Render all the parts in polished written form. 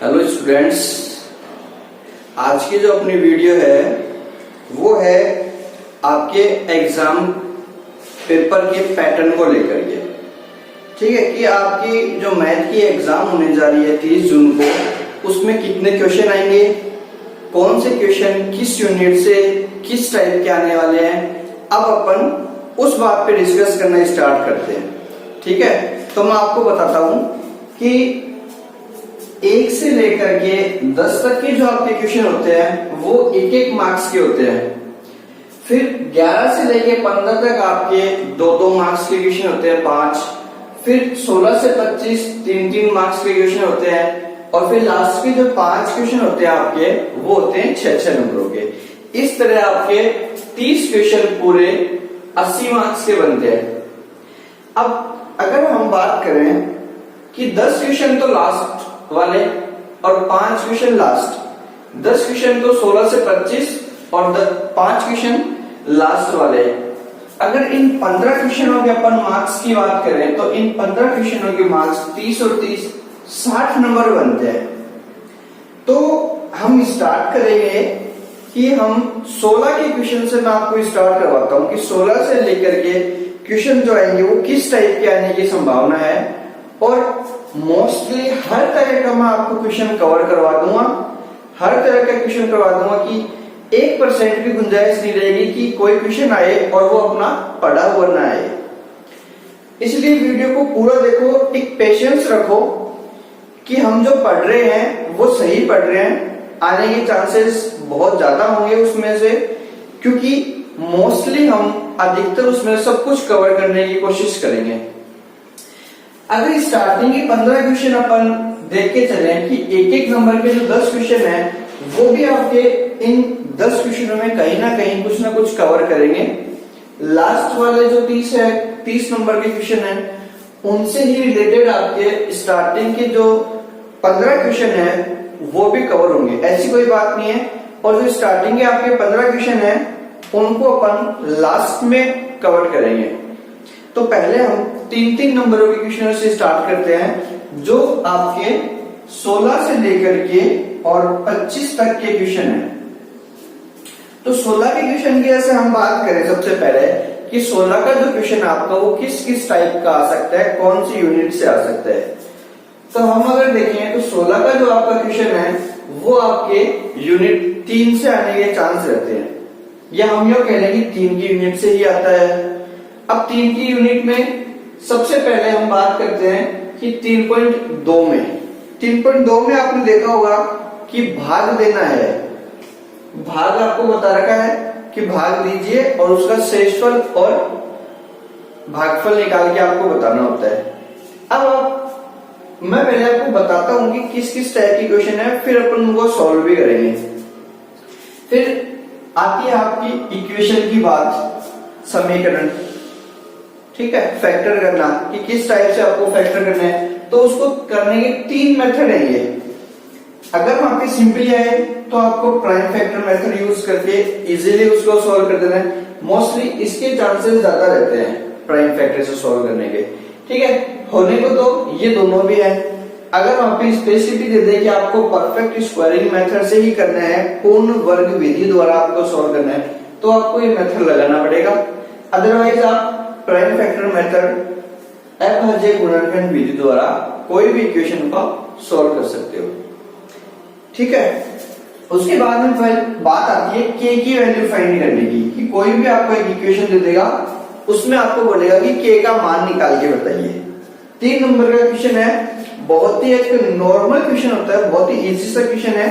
Hello students, आज की जो अपनी वीडियो है वो है आपके एग्जाम पेपर के पैटर्न को लेकर के। ठीक है कि आपकी जो मैथ की एग्जाम होने जा रही है 30 जून को, उसमें कितने क्वेश्चन आएंगे, कौन से क्वेश्चन किस यूनिट से किस टाइप के आने वाले हैं। अब अपन उस बात पे डिस्कस करना स्टार्ट करते हैं। ठीक है, तो मैं आपको बताता हूं कि 1 से लेकर के 10 तक के जो आपके क्वेश्चन होते हैं वो 1-1 मार्क्स के होते हैं। फिर 11 से लेकर 15 तक आपके 2-2 मार्क्स के क्वेश्चन होते हैं 5। फिर 16 से 25 3-3 मार्क्स के क्वेश्चन होते हैं। और फिर लास्ट के जो 5 क्वेश्चन होते हैं आपके वो होते हैं 6-6 नंबरों के। इस तरह आपके 30 क्वेश्चन पूरे 80 मार्क्स के बनते हैं। अब अगर हम बात करें कि 10 क्वेश्चन तो लास्ट वाले और 5 क्वेश्चन लास्ट, 10 क्वेश्चन तो 16 से 25 और 5 क्वेश्चन लास्ट वाले। अगर इन 15 क्वेश्चनों के अपन मार्क्स की बात करें तो इन 15 क्वेश्चनों के मार्क्स 30 और 30 60 नंबर बनते हैं। तो हम स्टार्ट करेंगे कि हम 16 के क्वेश्चन से मैं आपको स्टार्ट करवाता हूं कि 16 से लेकर के क्वेश्चन जो आएंगे वो किस टाइप के आने की संभावना है। और मोस्टली हर तरह का मैं आपको क्वेश्चन कवर करवा दूंगा, हर तरह का क्वेश्चन करवा दूंगा कि 1% भी गुंजाइश नहीं रहेगी कि कोई क्वेश्चन आए और वो अपना पढ़ा हुआ ना आए। इसलिए वीडियो को पूरा देखो, एक पेशेंस रखो कि हम जो पढ़ रहे हैं वो सही पढ़ रहे हैं। आने के चांसेस बहुत ज्यादा होंगे उसमें से, क्योंकि मोस्टली हम अधिकतर उसमें सब कुछ कवर करने की कोशिश करेंगे। अगर स्टार्टिंग के 15 क्वेश्चन अपन देख के चले कि 1-1 नंबर के जो 10 क्वेश्चन है वो भी आपके इन 10 क्वेश्चनों में कहीं ना कहीं कुछ ना कुछ कवर करेंगे। लास्ट वाले जो 30 नंबर के क्वेश्चन है उनसे ही रिलेटेड आपके स्टार्टिंग के जो 15 क्वेश्चन है वो भी कवर होंगे, ऐसी कोई बात नहीं है। और जो स्टार्टिंग के आपके 15 क्वेश्चन है उनको अपन लास्ट में कवर करेंगे। तो पहले हम 3-3 नंबरों के क्वेश्चन से स्टार्ट करते हैं जो आपके 16 से लेकर के और 25 तक के क्वेश्चन है। तो 16 के क्वेश्चन की ऐसे हम बात करें सबसे पहले कि 16 का जो क्वेश्चन आपका वो किस किस टाइप का आ सकता है, कौन सी यूनिट से आ सकता है। तो हम अगर देखें तो 16 का जो आपका क्वेश्चन है वो आपके यूनिट 3 से आने के चांस रहते हैं, या हम ये कह लें कि 3 की यूनिट से ही आता है। अब 3 की यूनिट में सबसे पहले हम बात करते हैं कि 3.2 में 3.2 में आपने देखा होगा कि भाग देना है। भाग आपको बता रखा है कि भाग दीजिए और उसका शेषफल और भागफल निकाल के आपको बताना होता है। अब मैं पहले आपको बताता हूं कि किस किस टाइप की क्वेश्चन है, फिर अपन उनको सॉल्व भी करेंगे। फिर आती है आपकी इक्वेशन की बात, समीकरण। ठीक है, फैक्टर करना कि किस टाइप से आपको फैक्टर करना है। तो उसको करने के 3 मेथड है ये। अगर वहां पे सिंपली है तो आपको प्राइम फैक्टर मेथड यूज करके इजीली उसको सॉल्व कर देना है। मोस्टली इसके चांसेस ज्यादा रहते हैं प्राइम फैक्टर से सॉल्व करने के। ठीक है, होने को तो ये दोनों भी है। अगर वहां पे स्पेसिफिक दे दे कि आपको परफेक्ट स्क्वायरिंग मेथड से ही करना है, पूर्ण वर्ग विधि द्वारा आपको सॉल्व करना है, तो आपको ये मेथड लगाना पड़ेगा। अदरवाइज आप प्राइम फैक्टर मेथड अभाज्य गुणनखंड विधि द्वारा कोई भी इक्वेशन को सॉल्व कर सकते हो। ठीक है, उसके बाद में फिर बात आती है k की वैल्यू फाइंड करने की कि कोई भी आपको एक इक्वेशन दे देगा, उसमें आपको बोलेगा कि k का मान निकाल के बताइए। 3 नंबर का क्वेश्चन है, बहुत ही एक नॉर्मल क्वेश्चन होता है, बहुत ही इजी सा क्वेश्चन है,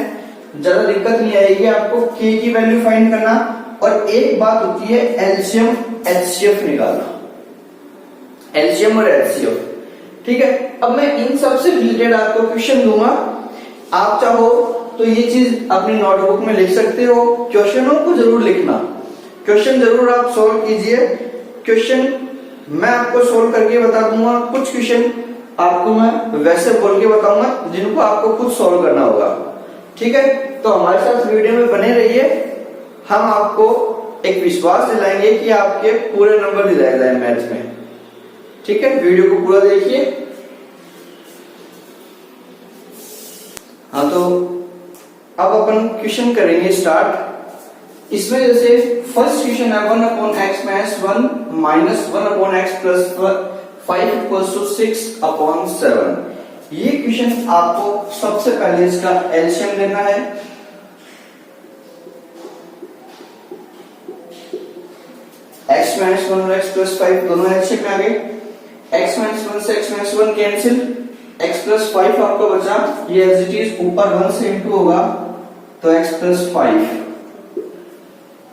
ज्यादा दिक्कत नहीं आएगी आपको k की वैल्यू फाइंड करना। और एक बात होती है एलसीएम एचसीएफ निकालना, एलसीएम और एचसीएफ। ठीक है, अब मैं इन सब से रिलेटेड आपको क्वेश्चन दूंगा। आप चाहो तो ये चीज अपनी नोटबुक में लिख सकते हो। क्वेश्चनों को जरूर लिखना, क्वेश्चन जरूर आप सोल्व कीजिए। क्वेश्चन मैं आपको सोल्व करके बता दूंगा, कुछ क्वेश्चन आपको मैं वैसे बोल के बताऊंगा जिनको आपको खुद सोल्व करना होगा। ठीक है, तो हमारे साथ वीडियो में बने रहिए, हम आपको एक विश्वास दिलाएंगे कि आपके पूरे नंबर दिलाए जाए मैथ्स में। ठीक है, वीडियो को पूरा देखिए। हाँ, तो अब अपन क्वेश्चन करेंगे स्टार्ट। इसमें जैसे फर्स्ट क्वेश्चन है 1 upon x minus 1 minus 1 upon x plus 5 equals to 6 upon 7। ये क्वेश्चन आपको सबसे पहले इसका एलसीएम लेना है। एक्स माइनस 1 और एक्स प्लस 5 दोनों एलसीएम में आ गए। एक्स माइनस 1 से x minus 1 cancel, x plus 5 आपको बचा, ये एज इट इज ऊपर 1 से इंटू होगा तो x plus 5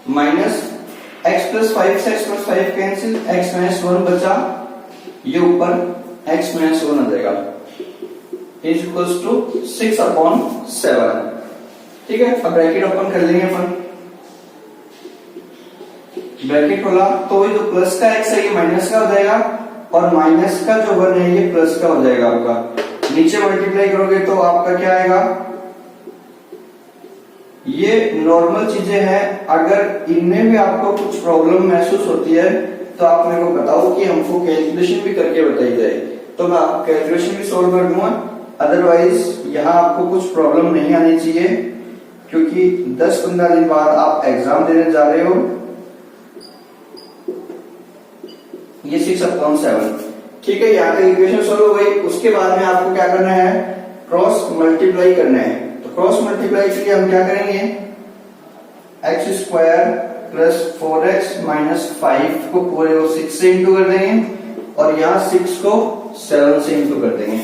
minus x plus 5 से x plus 5 cancel, x minus 1 बचा, ये ऊपर एक्स माइनस 1 आ जाएगा इज इक्वल्स टू 6 अपॉन 7। ठीक है, अब ब्रैकेट ओपन कर लेंगे अपन। ब्रैकेट खोला तो ये जो प्लस का एक्स है ये माइनस का हो जाएगा और माइनस का जो 1 है ये प्लस का हो जाएगा आपका। नीचे मल्टीप्लाई करोगे तो आपका क्या आएगा, ये नॉर्मल चीजें हैं। अगर इनमें भी आपको कुछ प्रॉब्लम महसूस होती है तो आप मेरे को बताओ कि हमको कैलकुलेशन भी करके बताई जाए, तो मैं आपको कैलकुलेशन भी सोल्व कर दूंगा। अदरवाइज यहाँ आपको कुछ प्रॉब्लम नहीं आनी चाहिए, क्योंकि 10-15 दिन बाद आप एग्जाम देने जा रहे हो। ये 6 अपॉन 7, ठीक है, यहाँ तक इक्वेशन सोल्व हो गई। उसके बाद में आपको क्या करना है, क्रॉस मल्टीप्लाई करना है। तो क्रॉस मल्टीप्लाई के लिए हम क्या करेंगे, x square plus 4x minus 5 को पूरे को 6 से इंटू कर देंगे और यहाँ 6 को 7 से इंटू कर देंगे।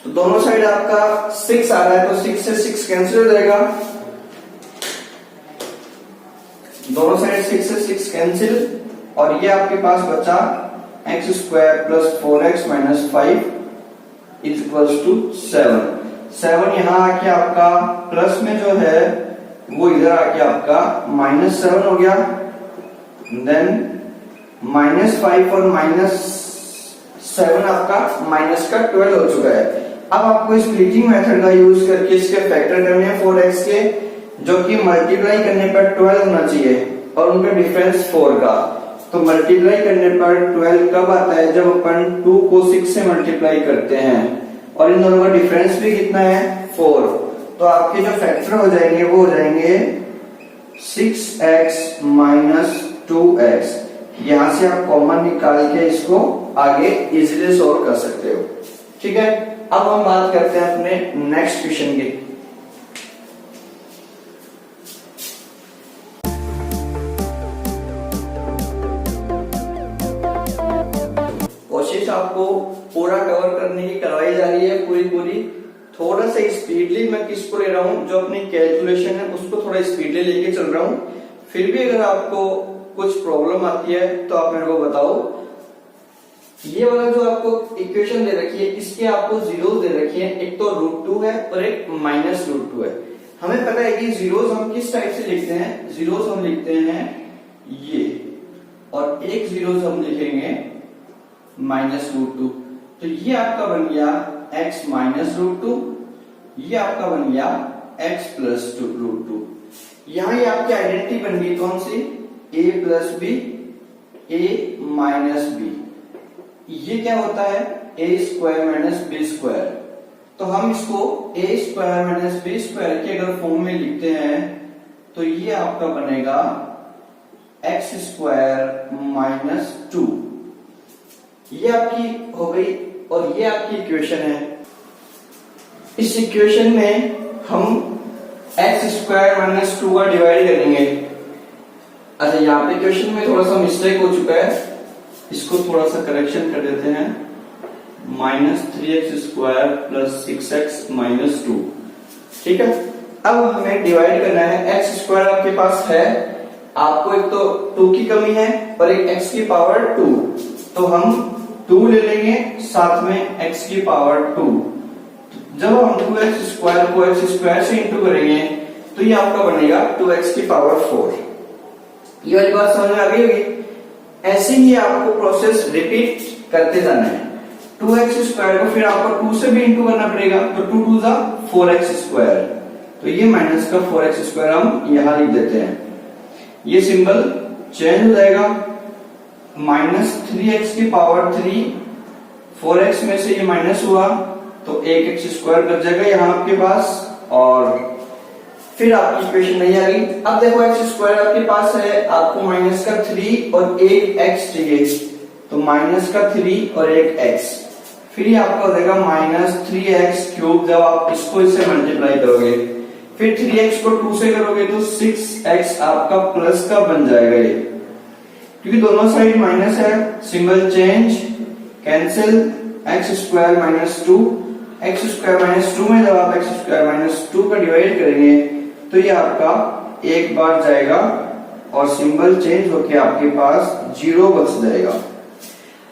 तो दोनों साइड आपका 6 आ रहा है तो 6 से 6 कैंसिल हो जाएगा, दोनों साइड 6 से 6 कैंसिल और ये आपके पास बचा x square plus 4x minus 5 is equals to 7। 7 यहाँ आके आपका प्लस में जो है वो इधर आके आपका -7 हो गया, देन -5 और -7 आपका माइनस का 12 हो चुका है। अब आपको स्प्लिटिंग मेथड का यूज करके इसके फैक्टर करने हैं 4x के, जो कि मल्टीप्लाई करने पर 12 होना चाहिए और उनका डिफरेंस 4 का। तो मल्टीप्लाई करने पर 12 कब आता है, जब अपन 2 को 6 से मल्टीप्लाई करते हैं और इन दोनों का डिफरेंस भी कितना है 4। तो आपके जो फैक्टर हो जाएंगे वो हो जाएंगे 6x माइनस 2x। यहां से आप कॉमन निकाल के इसको आगे इजीली सॉल्व कर सकते हो। ठीक है, अब हम बात करते हैं अपने नेक्स्ट क्वेश्चन की। कोशिश आपको पूरा कवर करने की करवाई जा रही है पूरी। थोड़ा सा स्पीडली मैं किसको ले रहा हूं, जो अपनी कैलकुलेशन है उसको थोड़ा स्पीडली लेके चल रहा हूं। फिर भी अगर आपको कुछ प्रॉब्लम आती है तो आप मेरे को बताओ। ये वाला जो आपको इक्वेशन दे रखी है इसके आपको जीरोस दे रखी है, एक तो √2 है और एक -√2 है। हमें पता है कि जीरोस हम किस टाइप से लिखते हैं, जीरोस हम लिखते हैं ये, और एक जीरोस हम लिखेंगे -√2। तो ये आपका बन गया x माइनस √2, ये आपका बन गया x प्लस √2। यहां ये आपकी आइडेंटिटी बन गई कौन सी, a plus b, a minus b. ये क्या होता है, a square minus b square. तो हम इसको a square minus b square के अगर फॉर्म में लिखते हैं तो ये आपका बनेगा x स्क्वायर माइनस 2। ये आपकी हो गई और ये आपकी इक्वेशन है। इस इक्वेशन में हम x स्क्वायर माइनस 2 का डिवाइड करेंगे। अच्छा, यहाँ पे इक्वेशन में थोड़ा सा मिस्टेक हो चुका है, इसको थोड़ा सा करेक्शन कर देते हैं। -3x square plus 6x minus 2। ठीक है, अब हमें डिवाइड करना है। x स्क्वायर आपके पास है, आपको एक तो 2 की कमी है और एक x की पावर 2, तो हम 2 ले लेंगे, साथ में x की पावर 2। जब हम 2x स्क्वायर को x स्क्वायर से इंटू करेंगे तो ये आपका बनेगा 2x की पावर 4। ये वाली बात समझ में आ गई होगी। ऐसे ही आपको प्रोसेस रिपीट करते जाना है। 2x स्क्वायर को फिर आपको 2 से भी इंटू करना पड़ेगा, तो 2 2 जा 4x स्क्वायर, तो ये माइनस का 4x स्क्वायर हम यहां लिख देते हैं। ये सिंबल चेंज हो जाएगा, -3x की पावर 3, 4x में से ये माइनस हुआ तो 1x स्क्वायर बच जाएगा यहाँ आपके पास, और फिर आपकी इक्वेशन नहीं आ गई। अब देखो एक्स स्क्वायर आपके पास है, आपको माइनस का 3 और एक एक्स चाहिए, तो माइनस का 3 और एक एक्स, फिर ये आपका हो जाएगा माइनस 3x क्यूब। जब आप इसको इससे मल्टीप्लाई करोगे, फिर 3x को 2 से करोगे तो 6x आपका प्लस का बन जाएगा ये, क्योंकि दोनों साइड माइनस है, single change cancel, x square minus 2, x square minus 2 में जब आप एक्स स्क्वायर माइनस 2 का डिवाइड करेंगे तो ये आपका एक बार जाएगा और सिंबल चेंज होके आपके पास 0 बच जाएगा।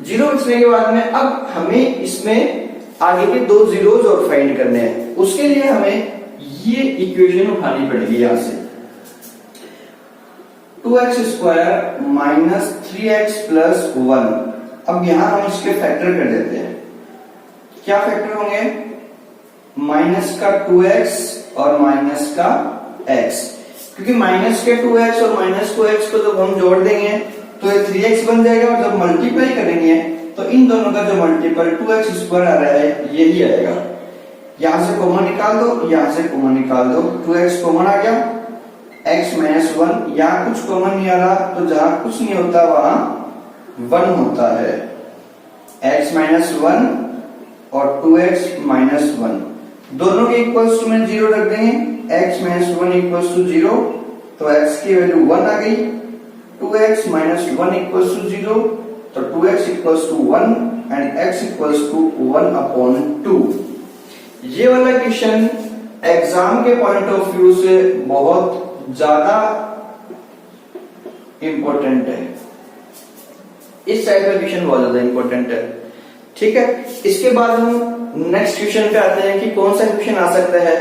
0 बचने के बाद में अब हमें इसमें आगे के 2 जीरोज और फाइंड करने हैं। उसके लिए हमें ये इक्वेशन उठानी पड़ेगी यहां से, 2x square minus 3x plus 1। अब यहां हम इसके फैक्टर कर देते हैं। क्या फैक्टर होंगे? माइनस का 2x और माइनस का x, क्योंकि माइनस के 2x और माइनस को x को जब हम जोड़ देंगे तो ये 3x बन जाएगा, और जब मल्टीप्लाई करेंगे तो इन दोनों का जो मल्टीपल 2x स्क्वायर आ रहा है यही आएगा। यहां से कॉमन निकाल दो, यहां से कॉमन निकाल दो, 2x कॉमन आ गया, x माइनस 1, यहां कुछ कॉमन नहीं आ रहा तो जहां कुछ नहीं होता वहां 1 होता है, x माइनस 1 और 2x माइनस 1 दोनों के इक्वल्स टू में 0 रख देंगे, x माइनस 1 इक्वल्स टू 0, तो x की वैल्यू 1 आ गई, 2x माइनस 1 इक्वल्स टू 0, तो 2x equals to 1 and x equals to 1 upon 2। ये वाला क्वेश्चन एग्जाम के पॉइंट ऑफ व्यू से बहुत ज्यादा इंपॉर्टेंट है, इस टाइप का क्वेश्चन बहुत ज्यादा इंपॉर्टेंट है। ठीक है, इसके बाद हम नेक्स्ट क्वेश्चन पे आते हैं कि कौन सा क्वेश्चन आ सकता है।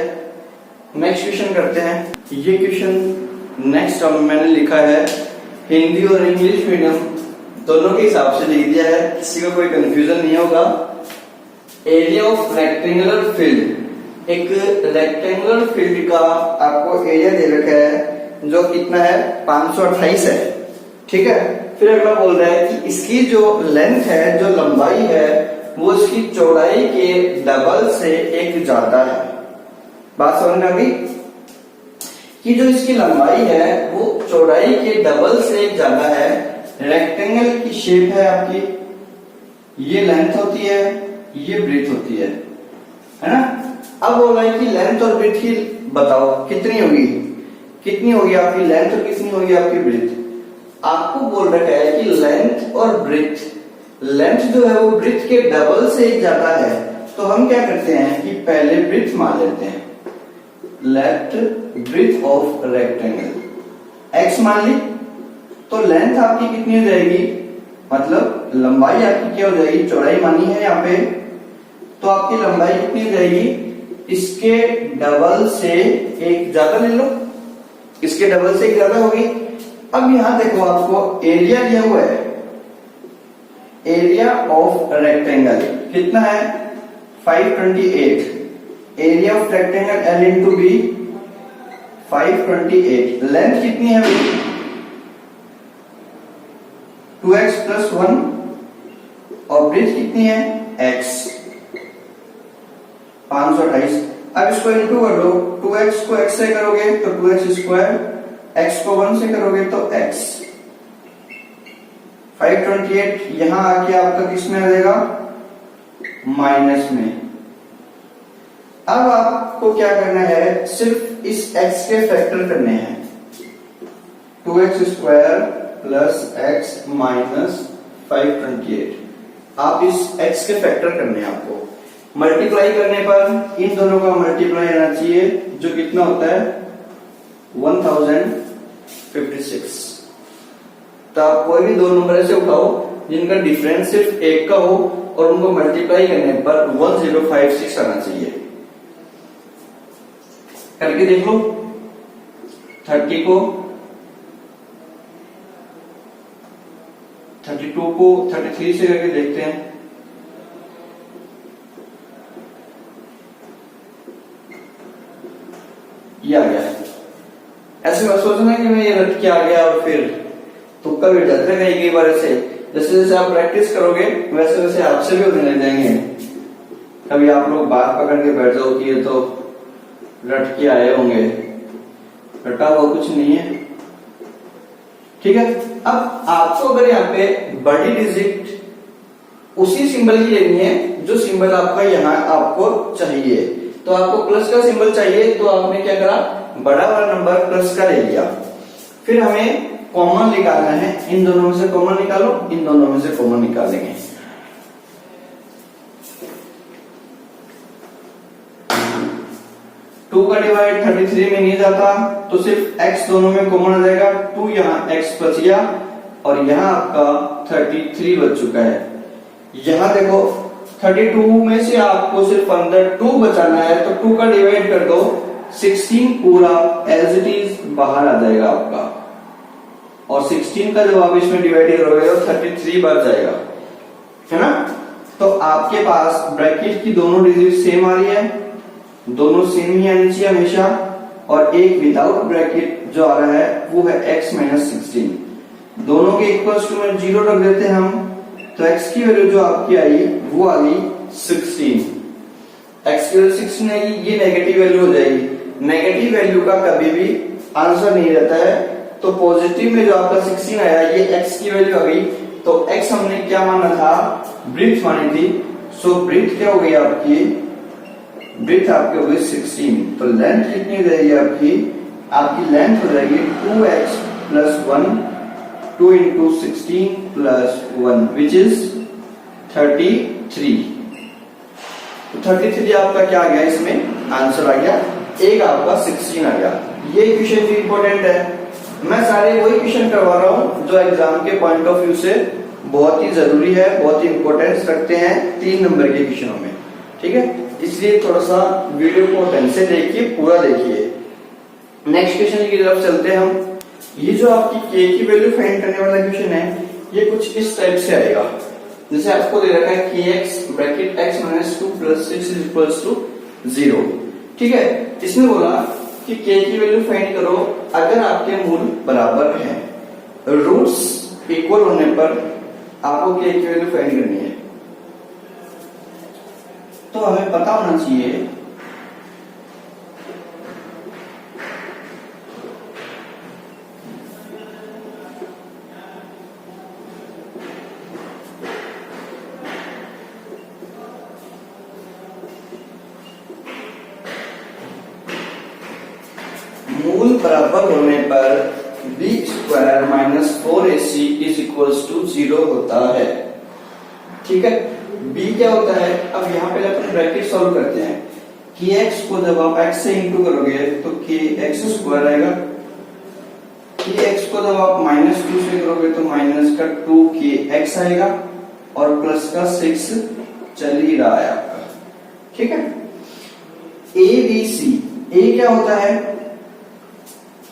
नेक्स्ट क्वेश्चन करते हैं। ये क्वेश्चन नेक्स्ट मैंने लिखा है हिंदी और इंग्लिश मीडियम दोनों के हिसाब से लिख दिया है, किसी को कोई कंफ्यूजन नहीं होगा। एरिया ऑफ रेक्टेंगुलर फील्ड, एक रेक्टेंगुलर फील्ड का आपको एरिया दे रखा है जो कितना है 528 है। ठीक है, फिर अगला बोल रहा है कि इसकी जो लेंथ है, जो लंबाई है, वो इसकी चौड़ाई के डबल से एक ज्यादा है। बात समझ में आ गई कि जो इसकी लंबाई है वो चौड़ाई के डबल से एक ज्यादा है। रेक्टेंगल की शेप है आपकी, ये लेंथ होती है, ये ब्रेथ होती है ना। अब बोल रहा है कि लेंथ और ब्रेथ की बताओ कितनी होगी, कितनी होगी आपकी लेंथ और कितनी होगी आपकी ब्रेथ। आपको बोल रखा है कि लेंथ और ब्रेथ, लेंथ जो है वो ब्रेथ के डबल से एक ज्यादा है, तो हम क्या करते हैं कि पहले ब्रेथ मान लेते हैं, let breadth of rectangle x मान ली, तो लेंथ आपकी कितनी हो जाएगी, मतलब लंबाई आपकी क्या हो जाएगी, चौड़ाई मानी है यहाँ पे, तो आपकी लंबाई कितनी हो जाएगी, इसके डबल से एक ज्यादा ले लो, इसके डबल से एक ज्यादा होगी। अब यहां देखो आपको एरिया दिया हुआ है, एरिया ऑफ रेक्टेंगल कितना है 528, area of rectangle L into b 528, length कितनी है भाई 2x प्लस 1 और ब्रेथ कितनी है x 528। अब इसको इंटू कर लो, 2x को x से करोगे तो 2x स्क्वायर, x को 1 से करोगे तो x, 528 यहां आके आपका किस में आ जाएगा माइनस में। अब आपको क्या करना है, सिर्फ इस x के फैक्टर करने हैं, 2x square plus x minus 528, आप इस x के फैक्टर करने हैं आपको। मल्टीप्लाई करने पर इन दोनों का मल्टीप्लाई आना चाहिए, जो कितना होता है 1056। तो आप कोई भी दो नंबर ऐसे उठाओ जिनका डिफरेंस सिर्फ एक का हो और उनको मल्टीप्लाई करने पर 1056 आना चाहिए। करके देख लो, 30 को 32 को 33 से करके देखते हैं। ये आ गया है। ऐसे मत सोचना कि मैं ये रट के आ गया और फिर तुक्का भी डरते नहीं कई बार ऐसे, जैसे जैसे आप प्रैक्टिस करोगे वैसे वैसे आपसे भी होने लग जाएंगे। कभी आप लोग बात पकड़ के बैठ जाओ कि ये तो रट के आए होंगे, रटा हुआ कुछ नहीं है। ठीक है, अब आपको अगर यहाँ पे बड़ी डिजिट उसी सिंबल की लेनी है जो सिंबल आपका यहाँ आपको चाहिए, तो आपको प्लस का सिंबल चाहिए, तो आपने क्या करा, बड़ा वाला नंबर प्लस का ले लिया। फिर हमें कॉमन निकालना है, इन दोनों में से कॉमन निकालो, इन दोनों में से कॉमन निकालेंगे। टू का डिवाइड 33 में नहीं जाता, तो सिर्फ x दोनों में कॉमन आ जाएगा, 2 यहाँ x बच गया और यहाँ आपका 33 बच चुका है। यहाँ देखो 32 में से आपको सिर्फ अंदर 2 बचाना है, तो 2 का डिवाइड कर दो, 16 पूरा एज इट इज बाहर आ जाएगा आपका, और 16 का जब आप इसमें डिवाइड करोगे तो 33 बच जाएगा, है ना। तो आपके पास ब्रैकेट की दोनों डिजिट सेम आ रही है, दोनों सेम ही आनी चाहिए हमेशा, और एक विदाउट ब्रैकेट जो आ रहा है वो है x माइनस 16। दोनों के इक्वल्स टू में 0 रख देते हैं हम, तो x की वैल्यू जो आपकी आई वो आ गई 16। x की वैल्यू 16 आएगी, ये नेगेटिव वैल्यू हो जाएगी। नेगेटिव वैल्यू का कभी भी आंसर नहीं रहता है, तो पॉजिटिव में जो आपका 16 आया ये x की वैल्यू आ गई, तो x हमने क्या माना था, ब्रीथ मानी थी, सो ब्रीथ क्या हो गई आपकी, ब्रीथ आपकी हो गई 16। तो लेंथ कितनी हो जाएगी आपकी लेंथ हो जाएगी 2x plus 1, 2 into 16 plus 1 which is 33। तो 33 आपका क्या आ गया, इसमें आंसर आ गया, एक आपका 16 आ गया। ये क्वेश्चन भी इंपॉर्टेंट है, मैं सारे वही क्वेश्चन करवा रहा हूं जो एग्जाम के पॉइंट ऑफ व्यू से बहुत ही जरूरी है, बहुत ही इंपॉर्टेंस रखते हैं 3 नंबर के क्वेश्चनों में। ठीक है, इसलिए थोड़ा सा वीडियो को ढंग से देखिए, पूरा देखिए। नेक्स्ट क्वेश्चन की तरफ चलते हैं हम। ये जो आपकी k की वैल्यू फाइंड करने वाला क्वेश्चन है, ये कुछ इस टाइप से आएगा, जैसे आपको दे रखा है kx bracket x minus 2 plus 6 is equals to 0। ठीक है, इसने बोला कि k की वैल्यू फाइंड करो अगर आपके मूल बराबर हैं, रूट्स इक्वल होने पर आपको k की वैल्यू फाइंड करनी है। तो हमें पता होना चाहिए मूल बराबर होने पर b square minus 4ac is equals to 0 होता है। ठीक है, b क्या होता है, अब यहाँ पे अपन ब्रैकेट सॉल्व करते हैं। kx को जब आप x से इंटू करोगे तो kx स्क्वायर आएगा, kx को जब आप माइनस 2 से करोगे तो माइनस का 2kx आएगा, और प्लस का 6 चल ही रहा है आपका। ठीक है, a क्या होता है,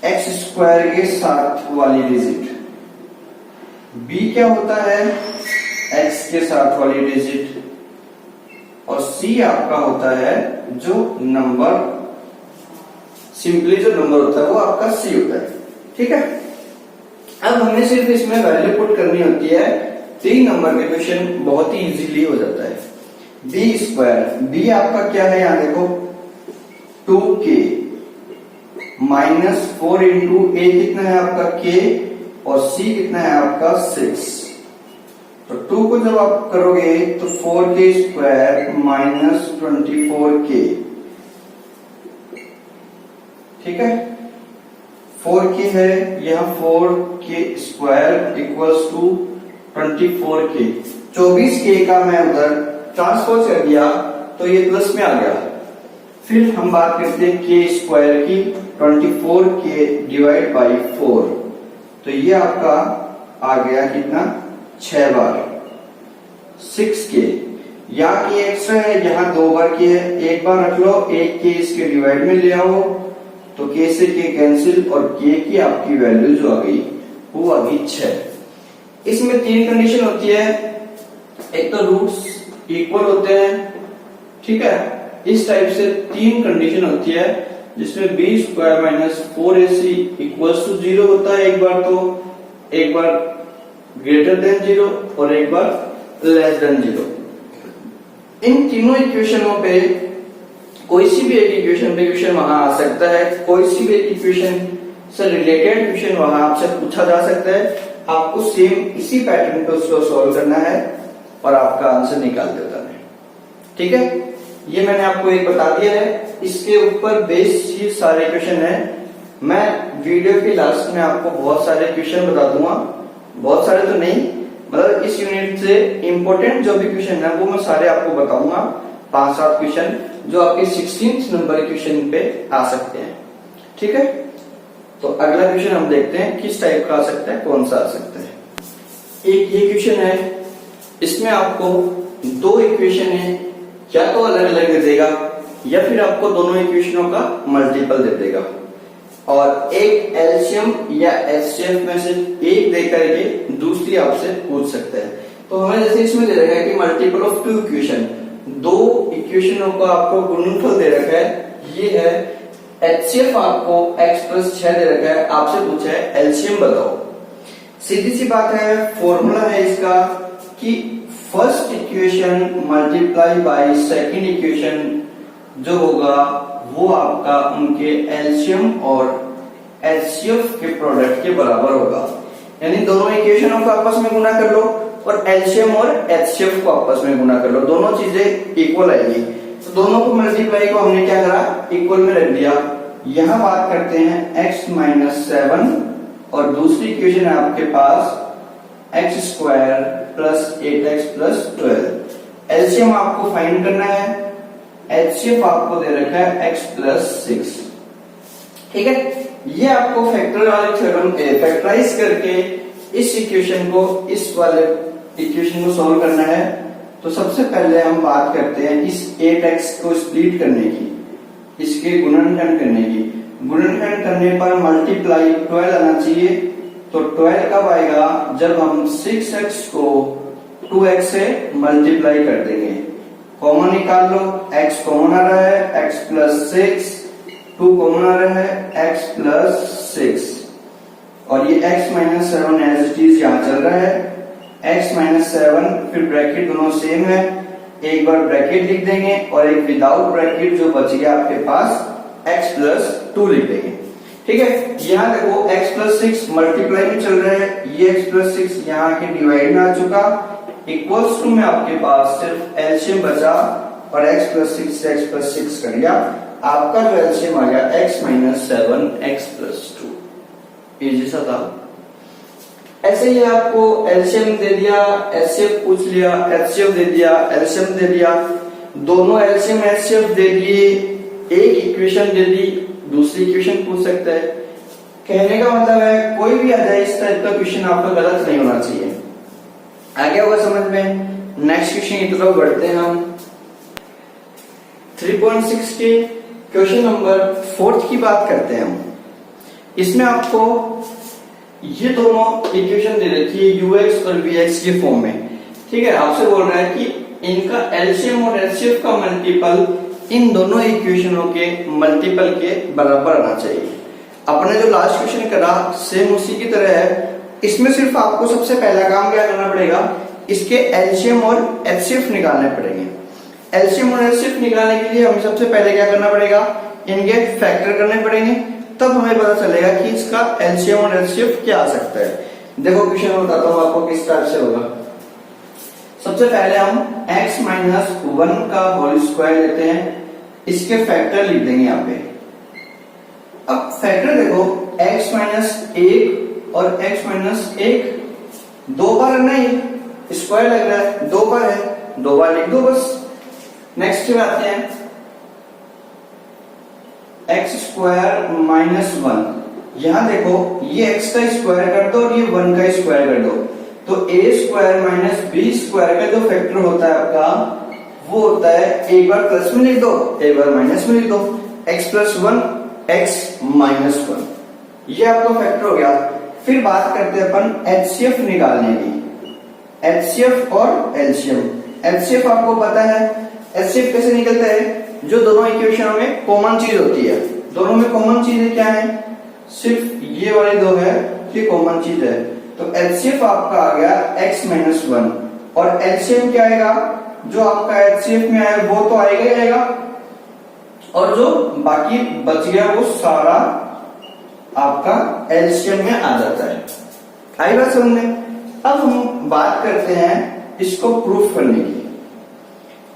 x स्क्वायर के साथ वाली डिजिट, b क्या होता है, x के साथ वाली डिजिट, और c आपका होता है जो नंबर, सिंपली जो नंबर होता है वो आपका c होता है। ठीक है, अब हमें सिर्फ इसमें वैल्यू पुट करनी होती है, 3 नंबर के क्वेश्चन बहुत ही इजीली हो जाता है। b स्क्वायर, b आपका क्या है, यहां देखो 2k माइनस 4 इंटू a कितना है आपका k, और c कितना है आपका 6। तो 2 को जब आप करोगे तो 4k स्क्वायर माइनस 24k। ठीक है, 4k है, यहां 4k square equals to 24k। 24k का मैं उधर ट्रांसफर कर दिया तो ये प्लस में आ गया। फिर हम बात करते हैं k स्क्वायर की, 24k डिवाइड बाई 4, तो ये आपका आ गया कितना, 6 बार 6k। यहाँ k एक्स्ट्रा है, यहाँ 2 बार k है, एक बार रख लो, एक k इसके डिवाइड में ले आओ तो k से k कैंसिल, और k की आपकी वैल्यू जो आ गई वो आ गई 6। इसमें 3 कंडीशन होती है, एक तो रूट्स इक्वल होते हैं। ठीक है, इस टाइप से 3 कंडीशन होती है जिसमें b square minus 4ac equals to 0 होता है, एक बार ग्रेटर देन 0 और एक बार लेस देन 0। इन तीनों इक्वेशनों पे कोई सी भी एक इक्वेशन पे क्वेश्चन वहां आ सकता है, कोई सी भी एक इक्वेशन से रिलेटेड क्वेश्चन वहां आपसे पूछा जा सकता है। आपको सेम इसी पैटर्न पे उसको सॉल्व करना है और आपका आंसर निकाल देता है। ठीक है, ये मैंने आपको एक बता दिया है, इसके ऊपर बेस ही सारे क्वेश्चन है। मैं वीडियो के लास्ट में आपको बहुत सारे क्वेश्चन बता दूंगा, बहुत सारे तो नहीं, मतलब इस यूनिट से इंपॉर्टेंट जो भी क्वेश्चन है वो मैं सारे आपको बताऊंगा, 5-7 क्वेश्चन जो आपके 16th नंबर क्वेश्चन पे आ सकते हैं। ठीक है, तो अगला क्वेश्चन हम देखते हैं किस टाइप का आ सकता है, कौन सा आ सकता है। एक ये क्वेश्चन है, इसमें आपको 2 इक्वेशन है, या तो अलग अलग दे देगा या फिर आपको दोनों इक्वेशनों का मल्टीपल दे देगा और एक एलसीएम या एचसीएफ में से एक दे करके दूसरी आपसे पूछ सकता है। तो हमें जैसे इसमें दे रखा है कि मल्टीपल ऑफ 2 इक्वेशन, 2 इक्वेशनों का आपको गुणनफल दे रखा है, ये है एचसीएफ आपको x+6 दे रखा है, आपसे पूछा है एलसीएम बताओ। सीधी सी बात है, फॉर्मूला है इसका कि first equation multiply by second equation जो होगा वो आपका उनके एलसीएम और एचसीएफ के प्रोडक्ट के बराबर होगा। यानी दोनों इक्वेशनों को आपस में गुना कर लो और एलसीएम और एचसीएफ को आपस में गुना कर लो, दोनों चीजें इक्वल आएगी। तो दोनों को मल्टीप्लाई को हमने क्या करा, इक्वल में रख दिया। यहां बात करते हैं x-7 और दूसरी इक्वेशन है आपके पास x² + 8x + 12। एलसीएम आपको फाइंड करना है, एचसीएफ आपको दे रखा है x+6। ठीक है, ये आपको फैक्टर वाले थ्योरम फैक्टराइज करके इस इक्वेशन को इस वाले इक्वेशन को सॉल्व करना है। तो सबसे पहले हम बात करते हैं इस 8x को स्प्लिट करने की, इसके गुणनखंड करने की। गुणनखंड करने पर मल्टीप्लाई 12 आना चाहिए। तो 12 कब आएगा, जब हम 6x को 2x से मल्टीप्लाई कर देंगे। कॉमन निकाल लो, x कॉमन आ रहा है, x+6, 2 कॉमन आ रहा है, x+6 और ये x-7 एज इट इज यहाँ चल रहा है, x-7 फिर ब्रैकेट दोनों सेम है, एक बार ब्रैकेट लिख देंगे और एक विदाउट ब्रैकेट जो बच गया आपके पास x+2 लिख देंगे। ठीक है, यहाँ देखो x+6 मल्टीप्लाई में चल रहा है, ये x+6 यहाँ के डिवाइड में आ चुका, इक्वल्स टू में आपके पास सिर्फ एलसीएम बचा और x+6 से x+6 कर दिया, आपका जो एलसीएम आ गया x-7 x+2। इजी सा था। ऐसे ही आपको एलसीएम दे दिया, एचसीएफ पूछ लिया, एचसीएफ दे दिया, एलसीएम दे दिया, दोनों एलसीएम एचसीएफ दे दिए, एक इक्वेशन दे दी, दूसरी इक्वेशन पूछ सकता है। कहने का मतलब है कोई भी आ जाए इस टाइप का क्वेश्चन आपका गलत नहीं होना चाहिए। आगे होगा समझ में। नेक्स्ट क्वेश्चन की तरफ बढ़ते हैं हम। 3.6 के क्वेश्चन नंबर 4 की बात करते हैं हम। इसमें आपको ये दोनों इक्वेशन दे रखी है ux और vx के फॉर्म में। ठीक है, आपसे बोल रहा है कि इनका एलसीएम और एचसीएफ का मल्टीपल इन दोनों इक्वेशनों के मल्टीपल के बराबर आना चाहिए। अपने जो लास्ट क्वेश्चन करा सेम उसी की तरह है। इसमें सिर्फ आपको सबसे पहला काम क्या करना पड़ेगा, इसके एलसीएम और एचसीएफ निकालने पड़ेंगे। एलसीएम और एचसीएफ निकालने के लिए हमें सबसे पहले क्या करना पड़ेगा, इनके फैक्टर करने पड़ेंगे, तब हमें पता चलेगा कि इसका एलसीएम और एचसीएफ क्या आ सकता है। देखो क्वेश्चन में बताता हूँ आपको किस टाइप से होगा। सबसे पहले हम x-1 का होल स्क्वायर लेते हैं, इसके फैक्टर लिख देंगे यहाँ पे। अब फैक्टर देखो x-1 और x-1 दो बार नहीं, स्क्वायर लग रहा है, 2 बार है, 2 बार लिख दो बस। नेक्स्ट पे आते हैं x² - 1। यहां देखो ये x का स्क्वायर कर दो और ये 1 का स्क्वायर कर दो, तो a² - b² का जो फैक्टर होता है आपका वो होता है, एक बार प्लस में लिख दो, एक बार माइनस में लिख दो, x+1 x-1, ये आपका फैक्टर हो गया। फिर बात करते हैं अपन एचसीएफ निकालने की, एचसीएफ और एलसीएम। एचसीएफ आपको पता है, एचसीएफ कैसे निकलता है, जो दोनों इक्वेशनों में कॉमन चीज होती है। दोनों में कॉमन चीजें क्या है, सिर्फ ये वाले दो है, ये कॉमन चीज है। तो एचसीएफ आपका आ गया x-1 और एलसीएम क्या आएगा, जो आपका एचसीएफ में आया वो तो आएगा ही आएगा। और जो बाकी बच गया वो सारा आपका एलसीएम में आ जाता है। आई बात समझ में? अब हम बात करते हैं इसको प्रूफ करने की।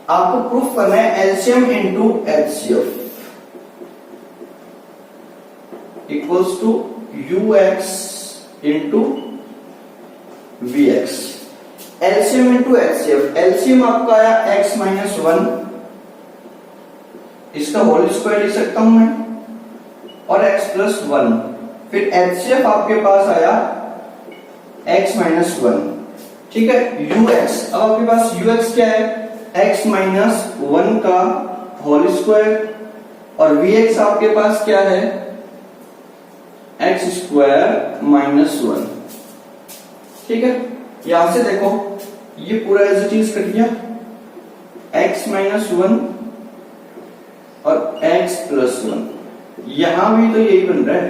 आपको प्रूफ करना है LCM into HCF equals to u x into v x. LCM into HCF, LCM आपका आया एक्स माइनस 1, इसका होल स्क्वायर लिख सकता हूं मैं, और x प्लस 1। फिर एचसीएफ आपके पास आया x माइनस 1, ठीक है। ux, अब आपके पास ux क्या है? x माइनस 1 का होल स्क्वायर, और vx आपके पास क्या है? x स्क्वायर माइनस 1, ठीक है। यहां से देखो ये पूरा एज इट इज कट गया, x माइनस 1 और x प्लस 1, यहां भी तो यही बन रहा है,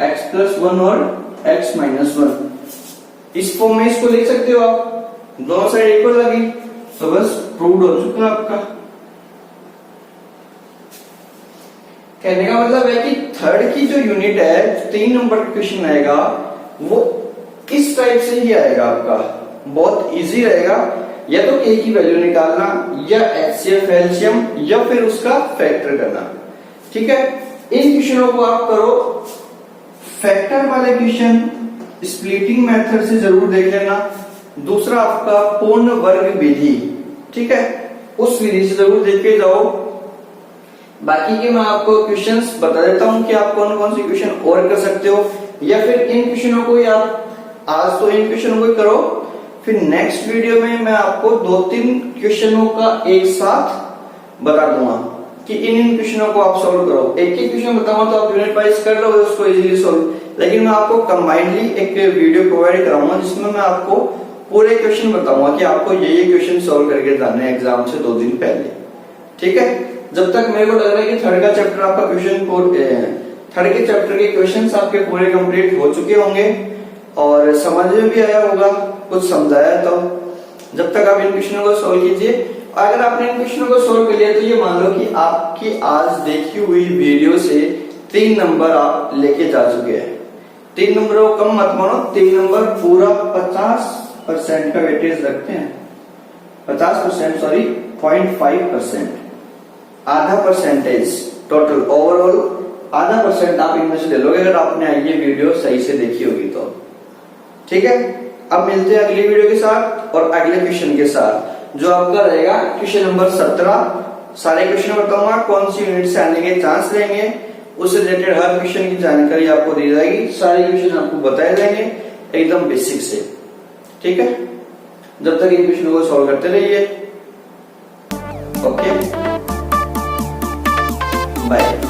x प्लस 1 और x माइनस 1। इस फॉर्म में इसको लिख सकते हो आप, दोनों साइड इक्वल लगी तो बस प्रूव्ड हो चुका आपका। कहने का मतलब है कि थर्ड की जो यूनिट है, 3 नंबर का क्वेश्चन आएगा वो इस टाइप से ही आएगा आपका, बहुत इजी रहेगा। या तो k की वैल्यू निकालना, या एचसीएफ एलसीएम, या फिर उसका फैक्टर करना, ठीक है। इन क्वेश्चनों को आप करो, फैक्टर वाले क्वेश्चन स्प्लिटिंग मेथड से जरूर देख लेना। दूसरा आपका पूर्ण वर्ग विधि, ठीक है, उस विधि से जरूर देख के जाओ। बाकी के मैं आपको क्वेश्चंस बता देता हूं कि आप कौन कौन से क्वेश्चन और कर सकते हो, या फिर इन क्वेश्चनों को ही आप आज तो इन क्वेश्चनों को ही करो, फिर नेक्स्ट वीडियो में मैं आपको 2-3 क्वेश्चनों का एक साथ बता दूंगा कि इन क्वेश्चनों को आप सॉल्व करो। एक एक क्वेश्चन बताऊंगा तो आप यूनिट वाइज कर रहे हो उसको इजीली सॉल्व, लेकिन मैं आपको कंबाइंडली एक वीडियो प्रोवाइड कराऊंगा जिसमें मैं आपको पूरे क्वेश्चन बताऊंगा कि आपको ये क्वेश्चन सॉल्व करके जाने हैं एग्जाम से 2 दिन पहले, ठीक है। जब तक मेरे को लग रहा है कि थर्ड का चैप्टर आपका थर्ड के चैप्टर के क्वेश्चंस आपके पूरे कंप्लीट हो चुके होंगे और समझ में भी आया होगा, कुछ समझाया तो। जब तक आप इन क्वेश्चनों को सॉल्व कीजिए, अगर आपने इन क्वेश्चनों को सॉल्व कर लिया तो ये मान लो कि आपकी आज देखी हुई वीडियो से 3 नंबर आप लेके जा चुके हैं। 3 नंबरों को कम मत मानो, 3 नंबर पूरा 50% का वेटेज रखते हैं, 50% सॉरी 0.5%, आधा परसेंटेज टोटल ओवरऑल आधा % आप इनमें से ले लोगे अगर आपने ये वीडियो सही से देखी होगी तो, ठीक है। अब मिलते हैं अगली वीडियो के साथ और अगले क्वेश्चन के साथ जो आपका रहेगा क्वेश्चन नंबर 17। सारे क्वेश्चन बताऊंगा कौन सी यूनिट से आने के चांस रहेंगे, उससे रिलेटेड हर क्वेश्चन की जानकारी आपको दी जाएगी, सारे क्वेश्चन आपको बताए जाएंगे एकदम बेसिक से, ठीक है। जब तक इन क्वेश्चनों को सॉल्व करते रहिए, ओके, बाय।